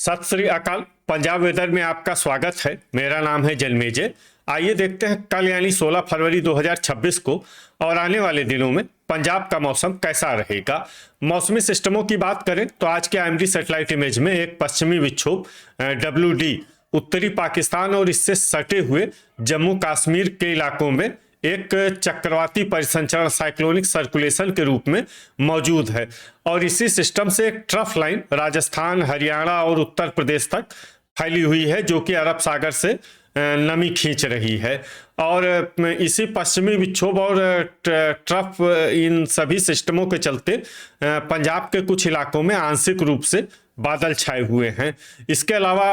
सत श्री अकाल। पंजाब वेदर में आपका स्वागत है। मेरा नाम है जन्मेजय। आइए देखते हैं कल यानी 16 फरवरी 2026 को और आने वाले दिनों में पंजाब का मौसम कैसा रहेगा। मौसमी सिस्टमों की बात करें तो आज के आईएमडी सैटेलाइट इमेज में एक पश्चिमी विक्षोभ WD उत्तरी पाकिस्तान और इससे सटे हुए जम्मू कश्मीर के इलाकों में एक चक्रवाती परिसंचरण साइक्लोनिक सर्कुलेशन के रूप में मौजूद है और इसी सिस्टम से एक ट्रफ लाइन राजस्थान, हरियाणा और उत्तर प्रदेश तक फैली हुई है जो कि अरब सागर से नमी खींच रही है। और इसी पश्चिमी विक्षोभ और ट्रफ इन सभी सिस्टमों के चलते पंजाब के कुछ इलाकों में आंशिक रूप से बादल छाए हुए हैं। इसके अलावा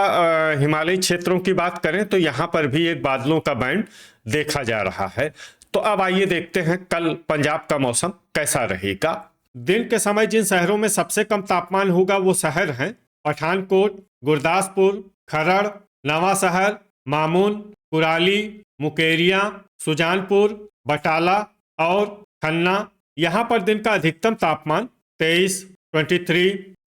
हिमालयी क्षेत्रों की बात करें तो यहाँ पर भी एक बादलों का बैंड देखा जा रहा है। तो अब आइए देखते हैं कल पंजाब का मौसम कैसा रहेगा। दिन के समय जिन शहरों में सबसे कम तापमान होगा वो शहर हैं पठानकोट, गुरदासपुर, खरड़, नवा शहर, मामून, कुराली, मुकेरियां, सुजानपुर, बटाला और खन्ना। यहाँ पर दिन का अधिकतम तापमान 23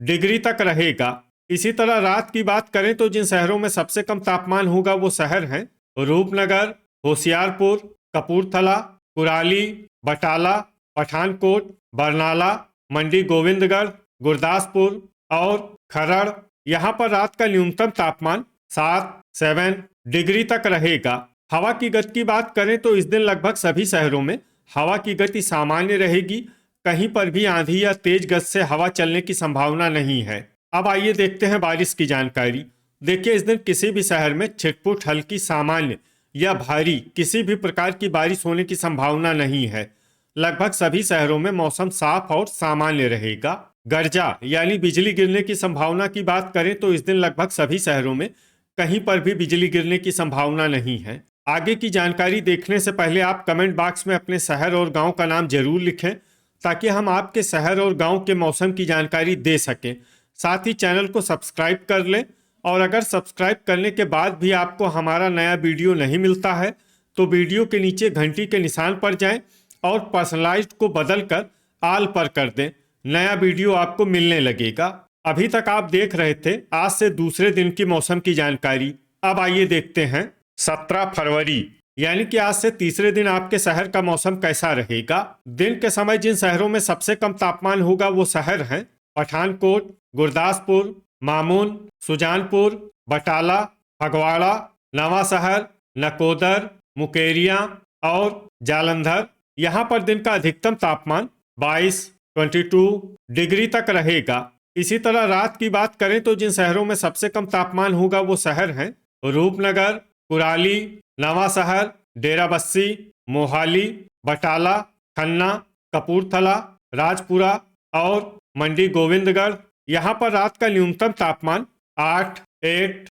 डिग्री तक रहेगा। इसी तरह रात की बात करें तो जिन शहरों में सबसे कम तापमान होगा वो शहर हैं रूपनगर, होशियारपुर, कपूरथला, कुराली, बटाला, पठानकोट, बरनाला, मंडी गोविंदगढ़, गुरदासपुर और खरड़। यहाँ पर रात का न्यूनतम तापमान 7 डिग्री तक रहेगा। हवा की गति की बात करें तो इस दिन लगभग सभी शहरों में हवा की गति सामान्य रहेगी। कहीं पर भी आंधी या तेज गति से हवा चलने की संभावना नहीं है। अब आइए देखते हैं बारिश की जानकारी। देखिए, इस दिन किसी भी शहर में छिटपुट हल्की सामान्य या भारी किसी भी प्रकार की बारिश होने की संभावना नहीं है। लगभग सभी शहरों में मौसम साफ और सामान्य रहेगा। गर्जा यानी बिजली गिरने की संभावना की बात करें तो इस दिन लगभग सभी शहरों में कहीं पर भी बिजली गिरने की संभावना नहीं है। आगे की जानकारी देखने से पहले आप कमेंट बॉक्स में अपने शहर और गांव का नाम जरूर लिखें ताकि हम आपके शहर और गांव के मौसम की जानकारी दे सकें। साथ ही चैनल को सब्सक्राइब कर लें और अगर सब्सक्राइब करने के बाद भी आपको हमारा नया वीडियो नहीं मिलता है तो वीडियो के नीचे घंटी के निशान पर जाएं और पर्सनलाइज्ड को बदलकर आल पर कर दें। नया वीडियो आपको मिलने लगेगा। अभी तक आप देख रहे थे आज से दूसरे दिन की मौसम की जानकारी। अब आइए देखते हैं 17 फरवरी यानी कि आज से तीसरे दिन आपके शहर का मौसम कैसा रहेगा। दिन के समय जिन शहरों में सबसे कम तापमान होगा वो शहर हैं पठानकोट, गुरदासपुर, मामून, सुजानपुर, बटाला, फगवाड़ा, नवा शहर, नकोदर, मुकेरियां और जालंधर। यहाँ पर दिन का अधिकतम तापमान 22 डिग्री तक रहेगा। इसी तरह रात की बात करें तो जिन शहरों में सबसे कम तापमान होगा वो शहर हैं रूपनगर, कुराली, नवा शहर, डेराबस्सी, मोहाली, बटाला, खन्ना, कपूरथला, राजपुरा और मंडी गोविंदगढ़। यहाँ पर रात का न्यूनतम तापमान 8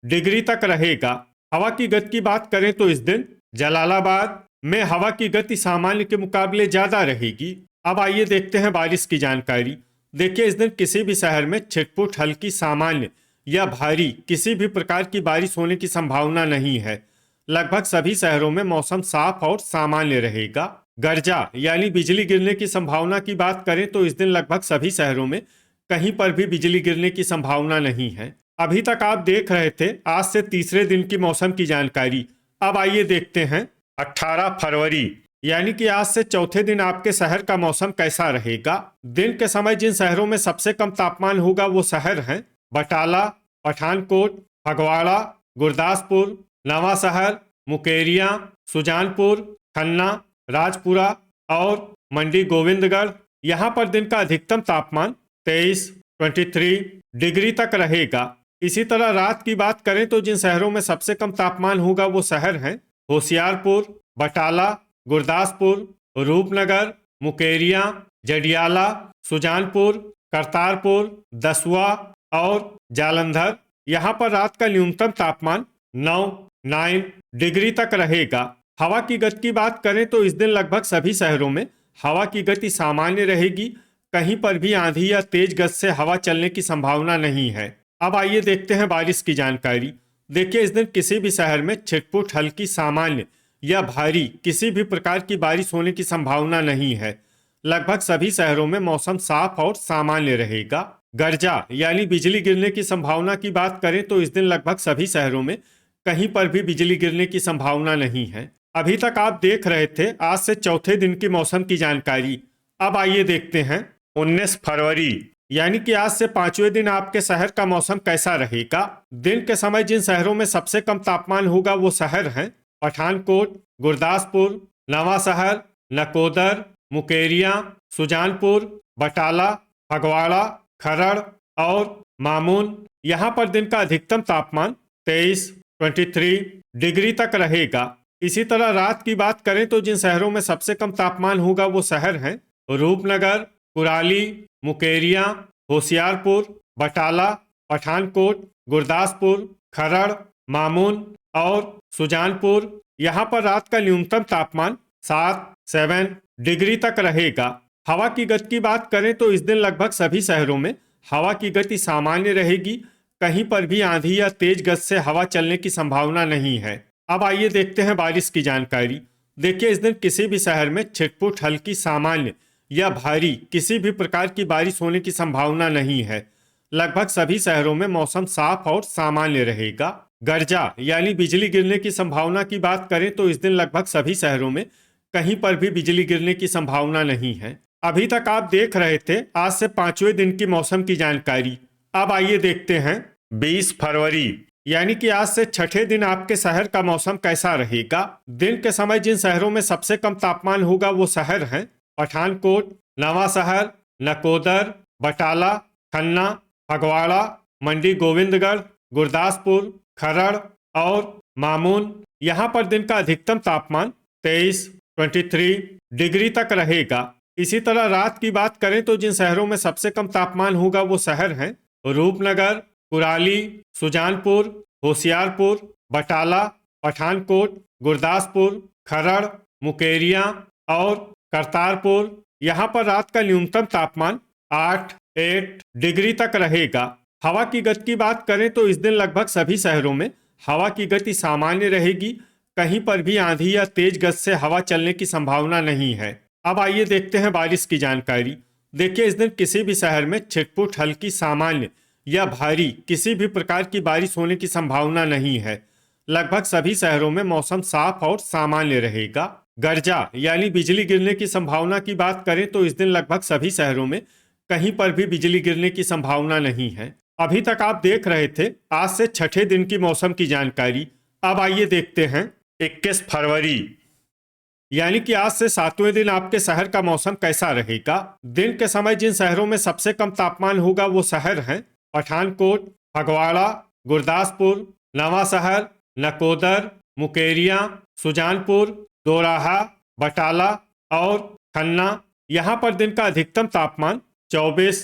डिग्री तक रहेगा। हवा की गति की बात करें तो इस दिन जलालाबाद में हवा की गति सामान्य के मुकाबले ज्यादा रहेगी। अब आइए देखते हैं बारिश की जानकारी। देखिए, इस दिन किसी भी शहर में छिटपुट हल्की सामान्य या भारी किसी भी प्रकार की बारिश होने की संभावना नहीं है। लगभग सभी शहरों में मौसम साफ और सामान्य रहेगा। गर्जा यानी बिजली गिरने की संभावना की बात करें तो इस दिन लगभग सभी शहरों में कहीं पर भी बिजली गिरने की संभावना नहीं है। अभी तक आप देख रहे थे आज से तीसरे दिन की मौसम की जानकारी। अब आइए देखते हैं 18 फरवरी यानी कि आज से चौथे दिन आपके शहर का मौसम कैसा रहेगा। दिन के समय जिन शहरों में सबसे कम तापमान होगा वो शहर हैं बटाला, पठानकोट, फगवाड़ा, गुरदासपुर, नवा शहर, मुकेरियां, सुजानपुर, खन्ना, राजपुरा और मंडी गोविंदगढ़। यहाँ पर दिन का अधिकतम तापमान 23 डिग्री तक रहेगा। इसी तरह रात की बात करें तो जिन शहरों में सबसे कम तापमान होगा वो शहर हैं होशियारपुर, बटाला, गुरदासपुर, रूपनगर, मुकेरियां, जडियाला, सुजानपुर, करतारपुर, दसुआ और जालंधर। यहाँ पर रात का न्यूनतम तापमान 9 डिग्री तक रहेगा। हवा की गति की बात करें तो इस दिन लगभग सभी शहरों में हवा की गति सामान्य रहेगी। कहीं पर भी आंधी या तेज गति से हवा चलने की संभावना नहीं है। अब आइए देखते हैं बारिश की जानकारी। देखिए, इस दिन किसी भी शहर में छिटपुट हल्की सामान्य या भारी किसी भी प्रकार की बारिश होने की संभावना नहीं है। लगभग सभी शहरों में मौसम साफ और सामान्य रहेगा। गर्जा यानी बिजली गिरने की संभावना की बात करें तो इस दिन लगभग सभी शहरों में कहीं पर भी बिजली गिरने की संभावना नहीं है। अभी तक आप देख रहे थे आज से चौथे दिन की मौसम की जानकारी। अब आइए देखते हैं 19 फरवरी यानी कि आज से पांचवें दिन आपके शहर का मौसम कैसा रहेगा। दिन के समय जिन शहरों में सबसे कम तापमान होगा वो शहर हैं पठानकोट, गुरदासपुर, नवा शहर, नकोदर, मुकेरिया, सुजानपुर, बटाला, फगवाड़ा, खरड़ और मामून। यहाँ पर दिन का अधिकतम तापमान 23 डिग्री तक रहेगा। इसी तरह रात की बात करें तो जिन शहरों में सबसे कम तापमान होगा वो शहर हैं रूपनगर, कुराली, मुकेरिया, होशियारपुर, बटाला, पठानकोट, गुरदासपुर, खरड़, मामून और सुजानपुर। यहाँ पर रात का न्यूनतम तापमान 7 डिग्री तक रहेगा। हवा की गति की बात करें तो इस दिन लगभग सभी शहरों में हवा की गति सामान्य रहेगी। कहीं पर भी आंधी या तेज गति से हवा चलने की संभावना नहीं है। अब आइए देखते हैं बारिश की जानकारी। देखिए इस दिन किसी भी शहर में छिटपुट हल्की सामान्य या भारी किसी भी प्रकार की बारिश होने की संभावना नहीं है। लगभग सभी शहरों में मौसम साफ और सामान्य रहेगा। गर्जा यानी बिजली गिरने की संभावना की बात करें तो इस दिन लगभग सभी शहरों में कहीं पर भी बिजली गिरने की संभावना नहीं है। अभी तक आप देख रहे थे आज से पांचवें दिन की मौसम की जानकारी। अब आइए देखते हैं 20 फरवरी यानी कि आज से छठे दिन आपके शहर का मौसम कैसा रहेगा। दिन के समय जिन शहरों में सबसे कम तापमान होगा वो शहर हैं पठानकोट, नवा शहर, नकोदर, बटाला, खन्ना, फगवाड़ा, मंडी गोविंदगढ़, गुरदासपुर, खरड़ और मामून। यहाँ पर दिन का अधिकतम तापमान 23 डिग्री तक रहेगा। इसी तरह रात की बात करें तो जिन शहरों में सबसे कम तापमान होगा वो शहर हैं रूपनगर, कुराली, सुजानपुर, होशियारपुर, बटाला, पठानकोट, गुरदासपुर, खरड़, मुकेरिया और करतारपुर। यहाँ पर रात का न्यूनतम तापमान 8 डिग्री तक रहेगा। हवा की गति की बात करें तो इस दिन लगभग सभी शहरों में हवा की गति सामान्य रहेगी। कहीं पर भी आंधी या तेज गति से हवा चलने की संभावना नहीं है। अब आइए देखते हैं बारिश की जानकारी। देखिए इस दिन किसी भी शहर में छिटपुट हल्की सामान्य या भारी किसी भी प्रकार की बारिश होने की संभावना नहीं है। लगभग सभी शहरों में मौसम साफ और सामान्य रहेगा। गर्जा यानी बिजली गिरने की संभावना की बात करें तो इस दिन लगभग सभी शहरों में कहीं पर भी बिजली गिरने की संभावना नहीं है। अभी तक आप देख रहे थे आज से छठे दिन की मौसम की जानकारी। अब आइए देखते हैं 21 फरवरी यानी कि आज से सातवें दिन आपके शहर का मौसम कैसा रहेगा। दिन के समय जिन शहरों में सबसे कम तापमान होगा वो शहर हैं पठानकोट, फगवाड़ा, गुरदासपुर, नवा शहर, नकोदर, मुकेरिया, सुजानपुर, दोराहा, बटाला और खन्ना। यहाँ पर दिन का अधिकतम तापमान 24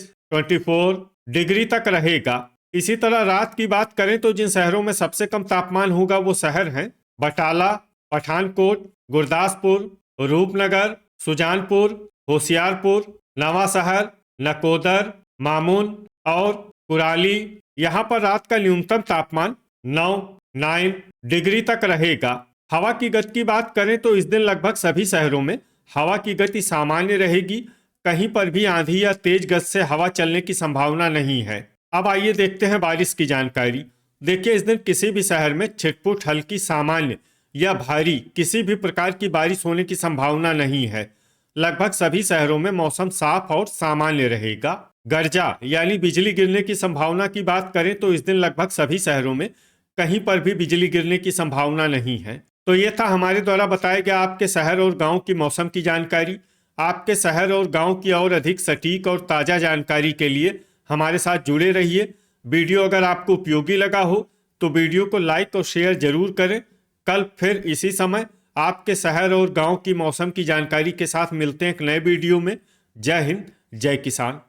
डिग्री तक रहेगा। इसी तरह रात की बात करें तो जिन शहरों में सबसे कम तापमान होगा वो शहर हैं बटाला, पठानकोट, गुरदासपुर, रूपनगर, सुजानपुर, होशियारपुर, नवा शहर, नकोदर, मामून और कुराली। यहाँ पर रात का न्यूनतम तापमान 9 डिग्री तक रहेगा। हवा की गति की बात करें तो इस दिन लगभग सभी शहरों में हवा की गति सामान्य रहेगी। कहीं पर भी आंधी या तेज गति से हवा चलने की संभावना नहीं है। अब आइए देखते हैं बारिश की जानकारी। देखिए इस दिन किसी भी शहर में छिटपुट हल्की सामान्य या भारी किसी भी प्रकार की बारिश होने की संभावना नहीं है। लगभग सभी शहरों में मौसम साफ और सामान्य रहेगा। गर्जा यानी बिजली गिरने की संभावना की बात करें तो इस दिन लगभग सभी शहरों में कहीं पर भी बिजली गिरने की संभावना नहीं है। तो ये था हमारे द्वारा बताया गया आपके शहर और गांव की मौसम की जानकारी। आपके शहर और गांव की और अधिक सटीक और ताज़ा जानकारी के लिए हमारे साथ जुड़े रहिए। वीडियो अगर आपको उपयोगी लगा हो तो वीडियो को लाइक और शेयर जरूर करें। कल फिर इसी समय आपके शहर और गांव की मौसम की जानकारी के साथ मिलते हैं एक नए वीडियो में। जय हिंद, जय किसान।